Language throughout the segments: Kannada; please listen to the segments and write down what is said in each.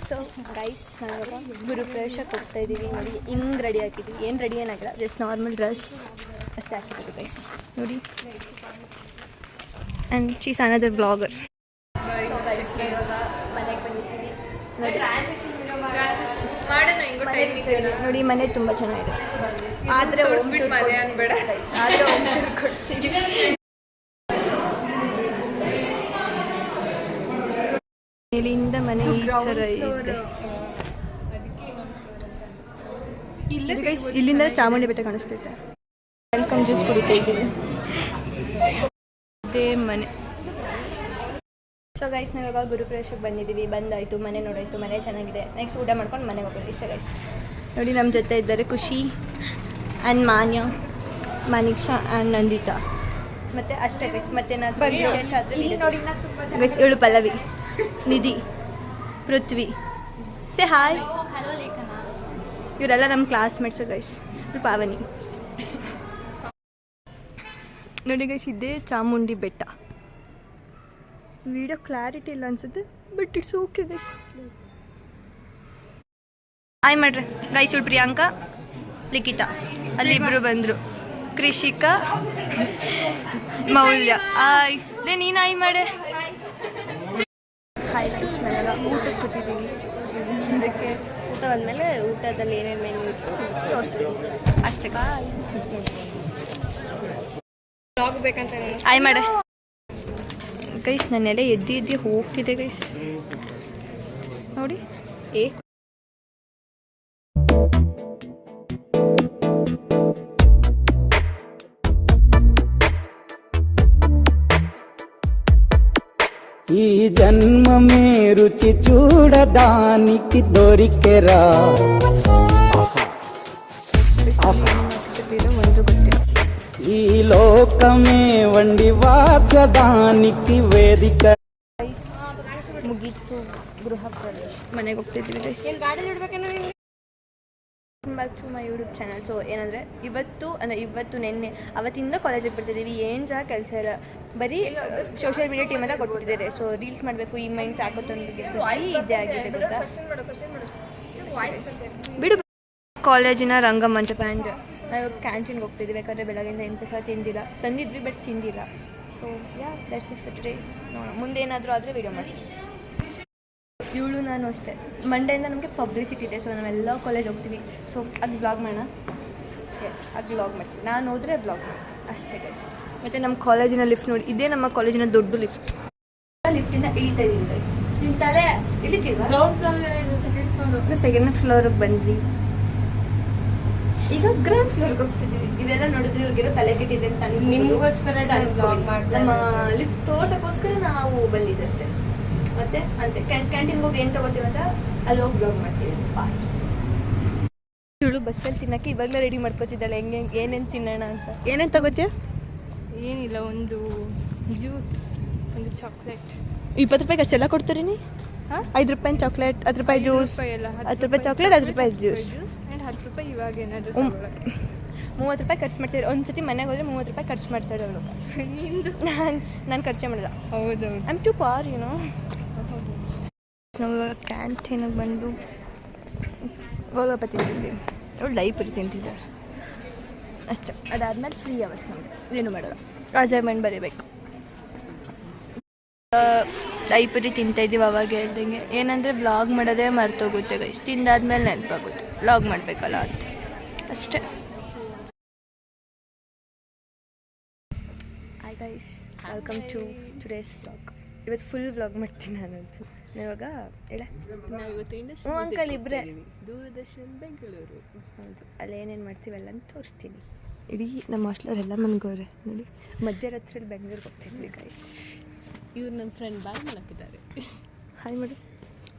ಸೊ ಗೈಸ್ ನಾವಿವಾಗ ಗುರುಪ್ರವೇಶಕ್ಕೆ ಹೋಗ್ತಾ ಇದ್ದೀವಿ. ನೋಡಿ ಹಿಂಗೆ ರೆಡಿ ಹಾಕಿದ್ದೀವಿ. ಏನು ರೆಡಿ ಏನಾಗಿಲ್ಲ, ಜಸ್ಟ್ ನಾರ್ಮಲ್ ಡ್ರೆಸ್ ಅಷ್ಟೇ ಹಾಕಿದ್ದೀವಿ ಗೈಸ್. ನೋಡಿ ಆ್ಯಂಡ್ ಶೀಸ್ ಅನದರ್ ಬ್ಲಾಗರ್. ಇವಾಗ ಮನೆಗೆ ಬಂದಿದ್ದೀವಿ. ನೋಡಿ ಮನೆ ತುಂಬ ಚೆನ್ನಾಗಿದೆ. ಆದರೆ ಕೊಡ್ತೀವಿ. ಇಲ್ಲಿಂದ ಮನೆ ಈ ಥರ ಇದೆ. ಇಲ್ಲಿಂದ ಚಾಮುಂಡಿ ಬೆಟ್ಟ ಕಾಣಿಸ್ತೈತೆ. ವೆಲ್ಕಮ್ ಜ್ಯೂಸ್ ಕುಡಿತಾ ಇದ್ದೀವಿ. ಅದೇ ಮನೆ. ಸೊ ಗೈಸ್ ನಾವಿವಾಗ ಗುರುಪ್ರವೇಶಕ್ಕೆ ಬಂದಿದ್ದೀವಿ. ಬಂದಾಯಿತು, ಮನೆ ನೋಡಾಯಿತು, ಮನೆ ಚೆನ್ನಾಗಿದೆ. ನೆಕ್ಸ್ಟ್ ಊಟ ಮಾಡ್ಕೊಂಡು ಮನೆಗೆ ಹೋಗೋದು ಇಷ್ಟ ಗೈಸ್. ನೋಡಿ ನಮ್ಮ ಜೊತೆ ಇದ್ದಾರೆ ಖುಷಿ ಆ್ಯಂಡ್ ಮಾನಿಕ್ಷಾ ಆ್ಯಂಡ್ ನಂದಿತಾ. ಮತ್ತು ಅಷ್ಟೇ ಗೈಸ್. ಮತ್ತೇನಾದರೂ ವಿಶೇಷ ಆದರೆ ಗೈಸ್ ಇವಳು ಪಲ್ಲವಿ, ನಿಧಿ, ಪೃಥ್ವಿ, ಸೇ ಹಾಯ್. ಇವರೆಲ್ಲ ನಮ್ಮ ಕ್ಲಾಸ್ಮೇಟ್ಸು ಗೈಸ್. ಪಾವನಿ. ನೋಡಿ ಗೈಸ್ ಇದೇ ಚಾಮುಂಡಿ ಬೆಟ್ಟ. ವಿಡಿಯೋ ಕ್ಲಾರಿಟಿ ಇಲ್ಲ ಅನ್ಸುತ್ತೆ, but it's okay guys. Hi ಮಾಡ್ರಿ ಗೈಸ್. ಇವಳು ಪ್ರಿಯಾಂಕಾ, ಲಿಖಿತಾ, ಅಲ್ಲಿ ಇಬ್ಬರು ಬಂದರು. ಕೃಷಿಕಾ, ಮೌಲ್ಯ. ಆಯ್ ನೀನು ಆಯ್ ಮಾಡೆ. Hi guys. ಮನೆಯಾಗ ಊಟಕ್ಕೆ ಕೂತಿದ್ದೀವಿ. ಅದಕ್ಕೆ ಊಟ ಬಂದಮೇಲೆ ಊಟದಲ್ಲಿ ಏನೇನು ಮೆನ್ಯೂ ಇತ್ತು ತೋರಿಸ್ತೀವಿ ಅಷ್ಟೇ. ಬೇಕಂತ ಆಯ್ ಮಾಡೆ ಗೈಸ್. ನನ್ನೆಲ್ಲ ಎದ್ದು ಹೋಗ್ತಿದೆ ಗೈಸ್. ನೋಡಿ ఈ జన్మమే రుచి చూడడానికి దొరికెరా. ఈ లోకమే వండి వాచడానికి వేదిక. ಮುಗೀತು ಗೃಹ ಪ್ರವೇಶ. ಮನೆಗೆ ಹೋಗ್ತಿದ್ದೀವಿ guys. Back to my YouTube channel. So ಏನಂದರೆ ಇವತ್ತು ನೆನ್ನೆ ಅವತ್ತಿಂದ ಕಾಲೇಜಿಗೆ ಬರ್ತಿದ್ದೀವಿ. ಏನು ಸಹ ಕೆಲಸ ಇಲ್ಲ, ಬರೀ ಸೋಷಿಯಲ್ ಮೀಡಿಯಾ ಟೀಮ್ ಎಲ್ಲ ಕೊಟ್ಬಿಟ್ಟಿದ್ದಾರೆ. ಸೊ ರೀಲ್ಸ್ ಮಾಡಬೇಕು, ಈ ಮೈಂಡ್ ಸಾಕೋತೊಂದಿಗೆ ಇದೇ ಆಗಿದೆ ಗೊತ್ತಾ. ಬಿಡು. ಕಾಲೇಜಿನ ರಂಗಮಂಟಪ ಆ್ಯಂಡ್ ನಾವು ಕ್ಯಾಂಟೀನ್ಗೆ ಹೋಗ್ತಿದ್ದೀವಿ. ಯಾಕಂದರೆ ಬೆಳಗ್ಗೆಯಿಂದ ಎಂಟು ಸಹ ತಂದಿದ್ವಿ ಬಟ್ ತಿಂದಿಲ್ಲ. So yeah that's it for today. ನೋಡೋಣ ಮುಂದೆ ಏನಾದರೂ ಆದರೆ ವೀಡಿಯೋ ಮಾಡ್ತೀವಿ. ಇವಳು ನಾನು ಅಷ್ಟೇ. ಮಂಡೆಯಿಂದ ನಮಗೆ ಪಬ್ಲಿಸಿಟಿ ಇದೆ. ಸೊ ನಾವೆಲ್ಲ ಕಾಲೇಜ್ ಹೋಗ್ತೀವಿ. ಸೊ ಅದು ಬ್ಲಾಗ್ ಮಾಡೋಣ. ಎಸ್ ಅದು ಬ್ಲಾಗ್ ಮಾಡ್ತೀವಿ. ನಾನು ಹೋದರೆ ಬ್ಲಾಗ್ ಮಾಡ್ತೀನಿ ಅಷ್ಟೇ ಗೈಸ್. ಮತ್ತು ನಮ್ಮ ಕಾಲೇಜಿನ ಲಿಫ್ಟ್ ನೋಡಿ, ಇದೇ ನಮ್ಮ ಕಾಲೇಜಿನ ದೊಡ್ಡ ಲಿಫ್ಟ್. ಲಿಫ್ಟಿಂದ ಇಳಿತಾ ಇದ್ದೀವಿ ಗೈಸ್. ನಿನ್ನ ತಲೆ ಇಳಿತೀವಿ. ಸೆಕೆಂಡ್ ಫ್ಲೋರಿಗೆ ಬಂದ್ವಿ. ಈಗ ಗ್ರೌಂಡ್ ಫ್ಲೋರ್ಗೆ ಹೋಗ್ತಿದ್ದೀವಿ. ಇದೆಲ್ಲ ನೋಡಿದ್ರೆ ಇವ್ರಿಗಿರೋ ತಲೆ ಕೆಟ್ಟಿದೆ ಅಂತ ನಿಮಗೋಸ್ಕರ ನಮ್ಮ ಲಿಫ್ಟ್ ತೋರ್ಸೋಕ್ಕೋಸ್ಕರ ನಾವು ಬಂದಿದ್ದಷ್ಟೇ. ಮತ್ತೆ ಅಂತೆ ಕ್ಯಾಂಟೀನ್ಗೆ ಹೋಗಿ ಏನು ತೊಗೋತೀವಿ ಅಂತ ಅಲ್ಲಿ ಹೋಗಿ ಬ್ಲಾಗ್ ಮಾಡ್ತೀವಿ. ಬಾಯ್. ಇವಳು ಬಸ್ಸಲ್ಲಿ ತಿನ್ನೋಕ್ಕೆ ಇವಾಗಲೇ ರೆಡಿ ಮಾಡ್ಕೊತಿದ್ದಾಳೆ. ಹೆಂಗೆ ಏನೇನು ತಿನ್ನೋಣ ಅಂತ. ಏನೇನು ತಗೋತೀಯ? ಏನಿಲ್ಲ, ಒಂದು ಜ್ಯೂಸ್, ಒಂದು ಚಾಕ್ಲೇಟ್. 20 ರೂಪಾಯಿಗೆ ಅಷ್ಟೆಲ್ಲ ಕೊಡ್ತೀರಿ ನೀ? 5 ರೂಪಾಯಿ ಚಾಕ್ಲೇಟ್, 10 ರೂಪಾಯಿ ಜ್ಯೂಸ್, 10 ರೂಪಾಯಿ ಚಾಕ್ಲೇಟ್, 10 ರೂಪಾಯಿ ಜ್ಯೂಸ್ ಆ್ಯಂಡ್ 10 ರೂಪಾಯಿ ಇವಾಗ ಏನಾದರೂ 30 ರೂಪಾಯಿ ಖರ್ಚು ಮಾಡ್ತೀವಿ. ಒಂದು ಸತಿ ಮನೆಗೆ ಹೋದರೆ 30 ರೂಪಾಯಿ ಖರ್ಚು ಮಾಡ್ತಾಳೆ ಅವಳು. ನಿಂದು ನಾನು ಖರ್ಚೇ ಮಾಡಿಲ್ಲ. ಹೌದು. ಐ ಆಮ್ ಟು ಪಾರ್ ಯುನೋ. ನಾವು ಇವಾಗ ಕ್ಯಾಂಟೀನಿಗೆ ಬಂದು ಗೋಲ್ಗಪ್ಪ ತಿಂತಿದ್ವಿ. ಅವಳು ಡೈಪರಿ ತಿಂತಿದ್ದಾಳೆ ಅಷ್ಟೇ. ಅದಾದಮೇಲೆ ಫ್ರೀ ಅವರ್ಸ್ ನಮಗೆ ಏನು ಮಾಡೋಲ್ಲ, ಅಸೈನ್ಮೆಂಟ್ ಬರೀಬೇಕು. ಡೈಪರಿ ತಿಂತಾಯಿದ್ದೀವಿ. ಅವಾಗ ಹೇಳ್ದಂಗೆ ಏನಂದರೆ ವ್ಲಾಗ್ ಮಾಡೋದೇ ಮರ್ತೋಗುತ್ತೆ ಗೈಸ್. ತಿಂದಾದ್ಮೇಲೆ ನೆನಪಾಗುತ್ತೆ ವ್ಲಾಗ್ ಮಾಡಬೇಕಲ್ಲ ಅಂತ ಅಷ್ಟೇ. Hi guys, welcome to today's vlog. ಇವತ್ತು ಫುಲ್ ವ್ಲಾಗ್ ಮಾಡ್ತೀನಿ ನಾನಂತೂ. ಇವಾಗ ಹೇಳ ನಾವಿವತ್ತು ಅಂಕಲ್ ಇಬ್ಬರೇ ದೂರದರ್ಶನ ಬೆಂಗಳೂರು. ಹೌದು, ಅಲ್ಲಿ ಏನೇನು ಮಾಡ್ತೀವಲ್ಲ ಅಂತ ತೋರಿಸ್ತೀನಿ. ಇಡೀ ನಮ್ಮ ಹಾಸ್ಟ್ಲವರೆಲ್ಲ ಮನ್ಗೋರೆ ನೋಡಿ. ಮಧ್ಯರಾತ್ರಿಯಲ್ಲಿ ಬೆಂಗಳೂರಿಗೆ ಹೋಗ್ತಿದ್ವಿ ಗೈಸ್. ಇವ್ರು ನನ್ನ ಫ್ರೆಂಡ್ ಬಾಯ್ ಮಾಡಕ್ಕಿದ್ದಾರೆ. ಹಾಯ್ ಮಾಡಿ.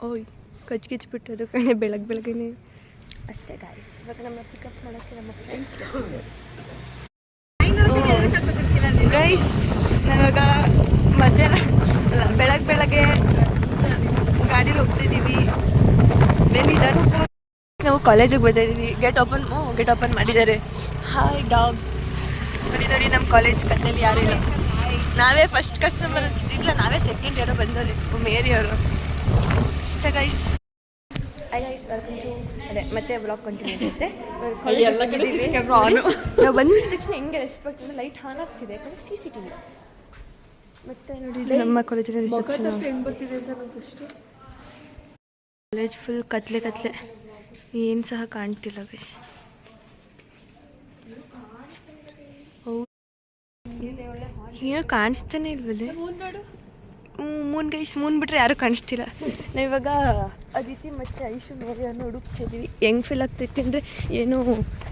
ಓಯ್ ಕಚ್ಕಿಚ್ಬಿಟ್ಟದು ಕಣೆ ಬೆಳಗ್ಗೆನೇ ಅಷ್ಟೇ ಗೈಸ್. ಇವಾಗ ನಮ್ಮ ಪಿಕಪ್ ಮಾಡೋಕ್ಕೆ ನಮ್ಮ ಫ್ರೆಂಡ್ಸ್ ಗೈಸ್. ನಾವಾಗ ಮಧ್ಯಾಹ್ನ ಬೆಳಗ್ಗೆ ಗಾಡೀಲಿ ಹೋಗ್ತಿದ್ದೀವಿ. ನಾವು ಕಾಲೇಜಿಗೆ ಬರ್ತಾಯಿದ್ದೀವಿ. ಗೇಟ್ ಓಪನ್ ಮಾಡಿದ್ದಾರೆ. Hi dog. ನೋಡಿ ನಮ್ಮ ಕಾಲೇಜ್ ಕತ್ತಲ್ಲಿ ಯಾರೂ ಇಲ್ಲ. ನಾವೇ ಫಸ್ಟ್ ಕಸ್ಟಮರ್ ಅನ್ಸುತ್ತೆ. ಇಲ್ಲ, ನಾವೇ ಸೆಕೆಂಡ್ ಇಯರ್ ಬಂದವ್ರಿ, ಮೇರಿಯವರು ಅಷ್ಟೇ ಗೈಸ್. ಗೈಸ್ ವೆಲ್ಕಮ್ ಟು ಅದೇ ಮತ್ತೆ ಬ್ಲಾಗ್ ಕಂಟಿನ್ಯೂ ಆಗುತ್ತೆ. ಎಲ್ಲ ಕಡೆ CC camera on. ನಾವು ಬಂದ ತಕ್ಷಣ ಹೆಂಗೆ ರೆಸ್ಪೆಕ್ಟ್ ಅಂದರೆ ಲೈಟ್ ಆನ್ ಆಗ್ತಿದೆ ಯಾಕಂದರೆ CCTV. ಮತ್ತೆ ನೋಡಿ ಇದು ನಮ್ಮ ಕಾಲೇಜಿನ ಹೆಂಗ್ ಬರ್ತಿದೆ ಅಂತ ನಂಗೆ ಫಸ್ಟು ಕಾಲೇಜ್ ಫುಲ್ ಕತ್ಲೆ ಕತ್ಲೆ, ಏನು ಸಹ ಕಾಣ್ತಿಲ್ಲ ಗೈಸ್. ಏನೋ ಕಾಣಿಸ್ತಾನೆ ಇಲ್ವಲ್ಲಿ. ಮೂನ್ ಗೈಸ್, ಮೂನ್ ಬಿಟ್ರೆ ಯಾರೂ ಕಾಣಿಸ್ತಿಲ್ಲ. ನಾವಿವಾಗ ಅದಿತಿ ಮತ್ತು ಐಶು ಮೇಲೆಯನ್ನು ಹುಡುಕ್ತಿದ್ದೀವಿ. ಹೆಂಗೆ ಫೀಲ್ ಆಗ್ತೈತಿ ಅಂದರೆ ಏನೋ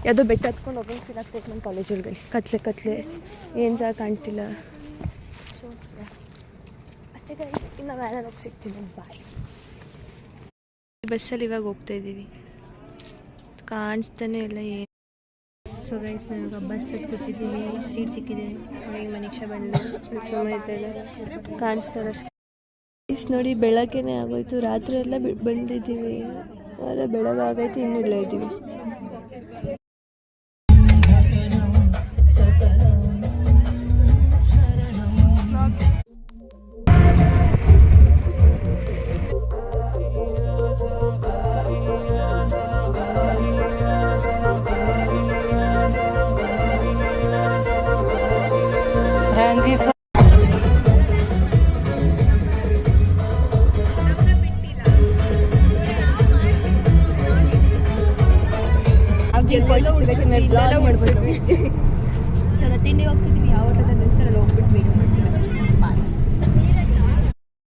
ಯಾವುದೋ ಬೆಟ್ಟ ಹತ್ಕೊಂಡು ಹೋಗಂಗೆ ಫೀಲ್ ಆಗ್ತೈತೆ ನಮ್ಮ ಕಾಲೇಜ್ ಒಳಗೆ. ಕತ್ಲೆ ಕತ್ಲೆ, ಏನು ಸಹ ಕಾಣ್ತಿಲ್ಲ. ಸೊ ಅಷ್ಟೇ ಗೈಸ್, ಇನ್ನು ವ್ಯಾನಲ್ಲಿ ಹೋಗಿ ಸಿಗ್ತೀನಿ. ಬಾಯ್. ಬಸ್ಸಲ್ಲಿ ಇವಾಗ ಹೋಗ್ತಾ ಇದ್ದೀವಿ, ಕಾಣಿಸ್ತಾನೆ ಇಲ್ಲ ಏನು. ಸೊ ಗೈಸ್ ನಾವಾಗ ಬಸ್ ಕೂತಿದ್ದೀವಿ, ಸೀಟ್ ಸಿಕ್ಕಿದೆ. ಈಗ ಮನೀಕ್ಷಾ ಬಂದು ಸುಮ್ಮನೆ ಕಾಣಿಸ್ತಾರೆ ಅಷ್ಟು. ನೋಡಿ ಬೆಳಗ್ಗೆನೇ ಆಗೋಯ್ತು, ರಾತ್ರಿ ಎಲ್ಲ ಬಂದಿದ್ದೀವಿ. ಅದೇ ಬೆಳಗಾಗೈತೆ, ಇನ್ನೂ ಇಲ್ಲ ಇದ್ದೀವಿ. ಸೊ ತಿಂಡಿಗೆ ಹೋಗ್ತಿದ್ವಿ, ಯಾವ ಹೋಟೆಲ್ ಹೆಸರಲ್ಲಿ ಹೋಗ್ಬಿಟ್ಟು ವೀಡಿಯೋ ಮಾಡ್ತೀವಿ.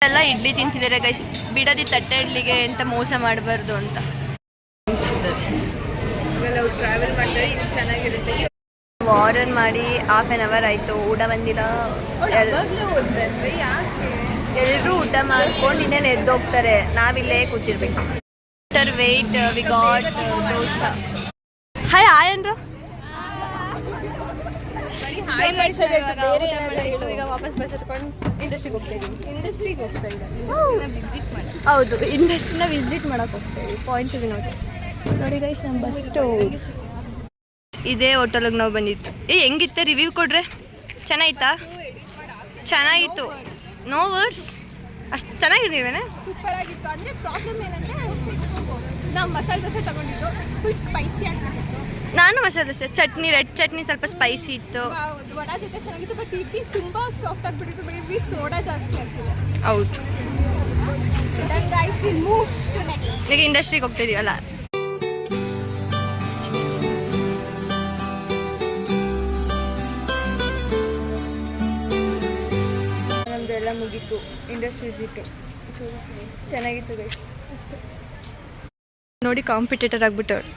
ಎಲ್ಲ ಇಡ್ಲಿ ತಿಂತಿದ್ದಾರೆ ಗೈಸ್. ಬಿಡದಿ ತಟ್ಟೆ ಇಡ್ಲಿಗೆ ಅಂತ ಮೋಸ ಮಾಡಬಾರ್ದು ಅಂತ ಟ್ರಾವೆಲ್ ಮಾಡಿದ್ರೆ ಇದು ಚೆನ್ನಾಗಿರುತ್ತೆ. ಆರ್ಡರ್ ಮಾಡಿ ಹಾಫ್ ಆನ್ ಅವರ್ ಆಯಿತು, ಊಟ ಬಂದಿಲ್ಲ. ಎಲ್ಲರೂ ಊಟ ಮಾಡ್ಕೊಂಡು ಇನ್ನೆಲ್ಲ ಎದ್ದು ಹೋಗ್ತಾರೆ, ನಾವಿಲ್ಲೇ ಕೂತಿರ್ಬೇಕು. Wait we got dosa. Hi ಆಯನ್ರು ಈಗ ವಾಪಸ್ ಬಸ್ ಹತ್ಕೊಂಡು ಇಂಡಸ್ಟ್ರಿಗೆ ಹೋಗ್ತಾ ಇದ್ದೀವಿ. ಇಂಡಸ್ಟ್ರಿಗೆ ಹೋಗ್ತಾ ಇಲ್ಲ, ವಿಸಿಟ್ ಮಾಡಿ. ಹೌದು, ಇಂಡಸ್ಟ್ರಿನ ವಿಸಿಟ್ ಮಾಡಕ್ಕೆ ಹೋಗ್ತಾ ಇದ್ದೀವಿ. ಪಾಯಿಂಟ್ ನೋಡಿ ನೋಡಿ ಗೈಸ್, ನಮ್ಮ ಬಸ್ ಇದೇ ಹೋಟೆಲಿಗೆ ನಾವು ಬಂದಿತ್ತು. ಹೆಂಗಿತ್ತೆ ರಿವ್ಯೂ ಕೊಡ್ರೆ? ಚೆನ್ನಾಗಿತ್ತಾ? ಚೆನ್ನಾಗಿತ್ತು. ನೋ ವರ್ಡ್ಸ್, ಅಷ್ಟು ಚೆನ್ನಾಗಿರ್ಲಿಲ್ವೇನೆ? ಸೂಪರ್ ಆಗಿತ್ತು. ಅಂದರೆ ಪ್ರಾಬ್ಲಮ್ ಏನಂದರೆ ನಾವು ಮಸಾಲೆ ದೋಸೆ ತಗೊಂಡಿದ್ದು ಫುಲ್ ಸ್ಪೈಸಿ ಆಗಿತ್ತು. ನಾನು ಮಸಾಲೆ ದೋಸೆ, ಚಟ್ನಿ, ರೆಡ್ ಚಟ್ನಿ ಸ್ವಲ್ಪ ಸ್ಪೈಸಿ ಇತ್ತು. ವಡ ಜೊತೆ ಚೆನ್ನಾಗಿತ್ತು, ಬಟ್ ಇಡ್ಲಿ ತುಂಬ ಸಾಫ್ಟ್ ಆಗಿಬಿಟ್ಟಿತ್ತು. ಮೇಬಿ ಸೋಡಾ ಜಾಸ್ತಿ ಆಗ್ತಿದೆ. ಹೌದು. ಈಗ ಇಂಡಸ್ಟ್ರಿಗೆ ಹೋಗ್ತಾ ಇದೀವಲ್ಲ, ನಮ್ದು ಎಲ್ಲ ಮುಗೀತು. ಇಂಡಸ್ಟ್ರಿ ವಿಸಿಟ್ ಚೆನ್ನಾಗಿತ್ತು ಗೈಸ್. ನೋಡಿ ಕಾಂಪಿಟೇಟರ್ ಆಗ್ಬಿಟ್ಟವ್ರು.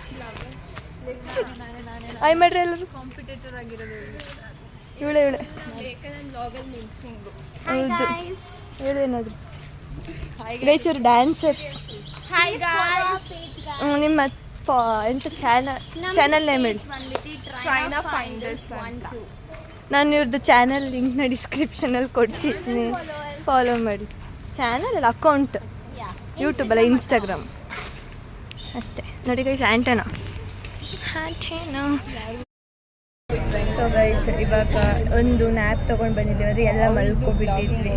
ಆಯ್ ಮಾಡ್ರಿ ಎಲ್ಲರೂ. ಕಾಂಪಿಟೇಟರ್ ಆಗಿರೋದು ಇವಳೆ ಯಾಕಂದ್ರೆ ಲಾಗಲ್ ಮೆನ್ಷಿಂಗು. ಹೌದು, ಹೇಳೇನಾದ್ರು ಗೈಸ್, ಇವರು ಡ್ಯಾನ್ಸರ್ಸ್. ನಿಮ್ಮ ಎಂತ ಚಾನಲ್ ನೇಮ್ ಹೇಳಿ. ನಾನು ಇವ್ರದ್ದು ಚಾನಲ್ ಲಿಂಕ್ನ ಡಿಸ್ಕ್ರಿಪ್ಷನಲ್ಲಿ ಕೊಡ್ತೀನಿ, ಫಾಲೋ ಮಾಡಿ. ಚಾನಲ್ ಅಲ್ಲ, ಅಕೌಂಟ್, ಯೂಟ್ಯೂಬ್ ಅಲ್ಲ, ಇನ್ಸ್ಟಾಗ್ರಾಮ್ ಅಷ್ಟೇ. ನೋಡಿ ಗೈಸ್, ಆ್ಯಂಟನಾ. ಸೊ ಗೈಸ್, ಇವಾಗ ಒಂದು ನ್ಯಾಪ್ ತೊಗೊಂಡು ಬಂದಿದ್ದೀವಿ. ಅಂದರೆ ಎಲ್ಲ ಮಲ್ಕೊಬಿಟ್ಟಿದ್ವಿ.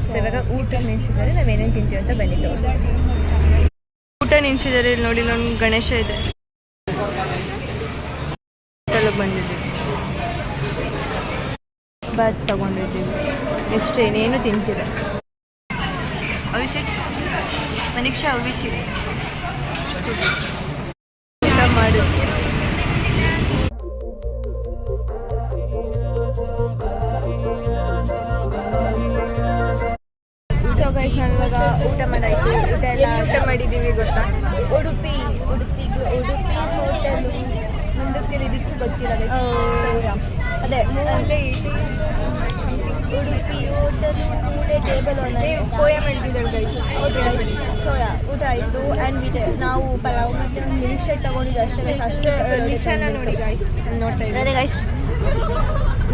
ಸೊ ಇವಾಗ ಊಟ ನಿಲ್ಸಿದ್ದಾರೆ, ನಾವೇನೇನು ತಿಂತೀವಿ ಅಂತ ಬಂದಿದ್ದು. ಊಟ ನಿಲ್ಸಿದ್ದಾರೆ. ಇಲ್ಲಿ ನೋಡಿ, ಇಲ್ಲೊಂದು ಗಣೇಶ ಇದೆ. ಹೋಟೆಲಿಗೆ ಬಂದಿದ್ದೀವಿ, ಬಾತ್ ತೊಗೊಂಡಿದ್ದೀವಿ. ನೆಕ್ಸ್ಟ್ ಏನೇನು ತಿಂತೀರ? ಅವಿಸಿಟ್ ಮನೀಕ್ಷಾ, ಅವಿಸಿಟ್ ಊಟ ಮಾಡಿ. ಸೊ ಗೈಸ್, ನಾವಿವಾಗ ಊಟ ಮಾಡಾಯ್ತು. ಊಟ ಮಾಡಿದ್ದೀವಿ ಗೊತ್ತಾ? ಉಡುಪಿ ಹೋಟೆಲ್ ಮುಂದಕ್ಕೆ ಇದಕ್ಕೆ ಗೊತ್ತಿಲ್ಲ. ಅದೇ ಅಲ್ಲೇ ಉಡುಪಿ ಹೋಟೆಲ್ ಟೇಬಲ್ ಪೋಯ ಮಾಡಿದ್ದಾಳೆ ಗೈಸ್. ಸೊ ಊಟ ಆಯಿತು. ಆ್ಯಂಡ್ ನಾವು ಪಲಾವ್ ಮತ್ತು ಒಂದು ಮಿಲ್ಕ್ ಶೇಕ್ ತೊಗೊಂಡಿದ್ದು ಅಷ್ಟೇ. ನಿಶಾನ ನೋಡಿ ಗೈಸ್, ನೋಡ್ತಾ ಇದ್ದಾರೆ ಗೈಸ್,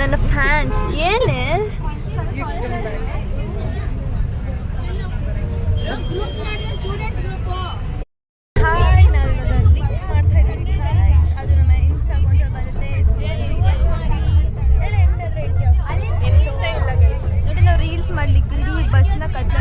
ನನ್ನ ಫ್ಯಾನ್ಸ್. ಏನೇ ಹಾಯ್, ನಾವಿವಾಗ ಲಿಂಕ್ಸ್ ಮಾಡ್ತಾ ಇದ್ದೀವಿ. ಅದು ನಮ್ಮ ಇನ್ಸ್ಟಾ ಅಕೌಂಟಲ್ಲಿ ಬರುತ್ತೆ. ನೋಡಿ, ನಾವು ರೀಲ್ಸ್ ಮಾಡ್ಲಿಕ್ಕೆ ಇಡೀ ಬಸ್ನ ಕಟ್ಲೆ